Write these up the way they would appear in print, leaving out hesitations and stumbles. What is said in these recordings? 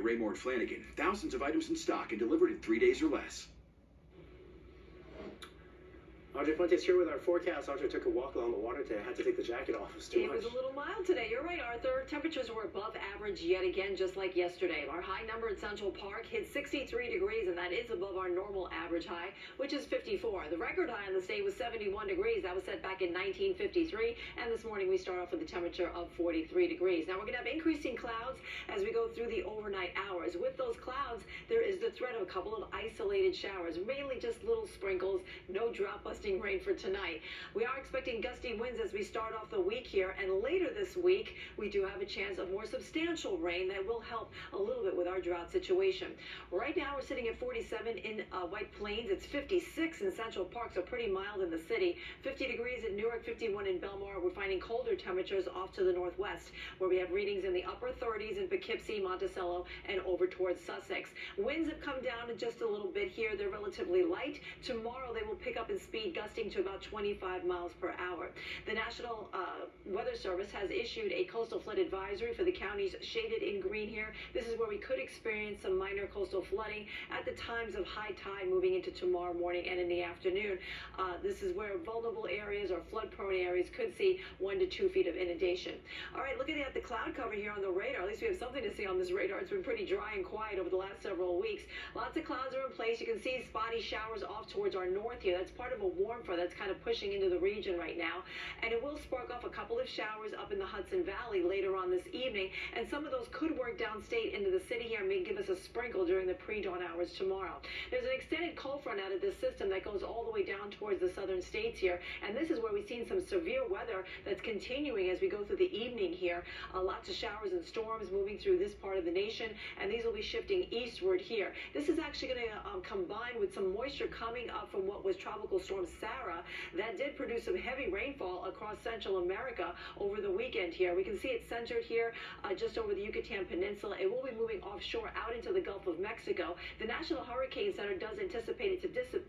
Raymore and Flanagan. Thousands of items in stock and delivered in 3 days or less. Audrey Fuentes here with our forecast. Audrey took a walk along the water today. I had to take the jacket off. It was a little mild today. You're right, Arthur. Temperatures were above average yet again, just like yesterday. Our high number in Central Park hit 63 degrees, and that is above our normal average high, which is 54. The record high on the state was 71 degrees. That was set back in 1953. And this morning we start off with a temperature of 43 degrees. Now we're going to have increasing clouds as we go through the overnight hours. With those clouds, there is the threat of a couple of isolated showers, mainly just little sprinkles, no drought-busting rain for tonight. We are expecting gusty winds as we start off the week here, and later this week we do have a chance of more substantial rain that will help a little bit with our drought situation. Right now we're sitting at 47 in White Plains. It's 56 in Central Park, so pretty mild in the city. 50 degrees in Newark, 51 in Belmar. We're finding colder temperatures off to the northwest, where we have readings in the upper 30s in Poughkeepsie, Monticello, and over towards Sussex. Winds have come down just a little bit here. They're relatively light. Tomorrow they will pick up in speed, gusting to about 25 miles per hour. The National Weather Service has issued a coastal flood advisory for the counties shaded in green here. This is where we could experience some minor coastal flooding at the times of high tide moving into tomorrow morning and in the afternoon. This is where vulnerable areas or flood-prone areas could see 1 to 2 feet of inundation. All right, looking at the cloud cover here on the radar, at least we have something to see on this radar. It's been pretty dry and quiet over the last several weeks. Lots of clouds are in place. You can see spotty showers off towards our north here. That's part of a warm front that's kind of pushing into the region right now, and it will spark off a couple of showers up in the Hudson Valley later on this evening, and some of those could work downstate into the city here and may give us a sprinkle during the pre-dawn hours tomorrow. There's an extended cold front out of this system that goes all the way down towards the southern states here, and this is where we've seen some severe weather that's continuing as we go through the evening here. Lots of showers and storms moving through this part of the nation, and these will be shifting eastward here. This is actually going to combine with some moisture coming up from what was Tropical Storm Sarah that did produce some heavy rainfall across Central America over the weekend here. We can see it centered here just over the Yucatan Peninsula. It will be moving offshore out into the Gulf of Mexico. The National Hurricane Center does anticipate it to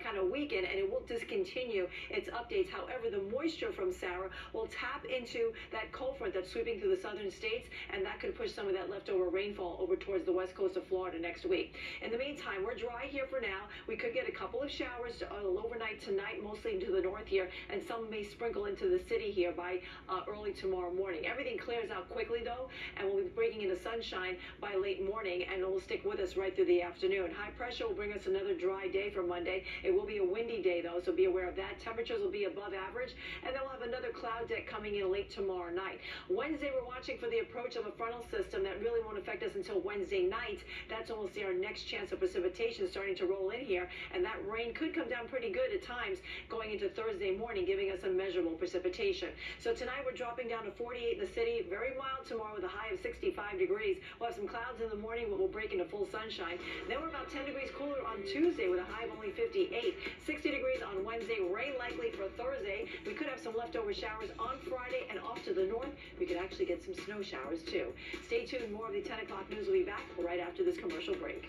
kind of weaken, and it will discontinue its updates. However, the moisture from Sarah will tap into that cold front that's sweeping through the southern states, and that could push some of that leftover rainfall over towards the west coast of Florida next week. In the meantime, we're dry here for now. We could get a couple of showers overnight tonight, mostly into the north here, and some may sprinkle into the city here by early tomorrow morning. Everything clears out quickly though, and we'll be breaking into sunshine by late morning, and it will stick with us right through the afternoon. High pressure will bring us another dry day for Monday. It will be a windy day though, so be aware of that. Temperatures will be above average, and then we'll have another cloud deck coming in late tomorrow night. Wednesday, we're watching for the approach of a frontal system that really won't affect us until Wednesday night. That's when we'll see our next chance of precipitation starting to roll in here, and that rain could come down pretty good at times going into Thursday morning, giving us some measurable precipitation. So tonight we're dropping down to 48 in the city, very mild tomorrow with a high of 65 degrees. We'll have some clouds in the morning, but we'll break into full sunshine. Then we're about 10 degrees cooler on Tuesday with a high of only 58. 60 degrees on Wednesday, rain likely for Thursday. We could have some leftover showers on Friday, and off to the north, we could actually get some snow showers too. Stay tuned, more of the 10 o'clock news will be back right after this commercial break.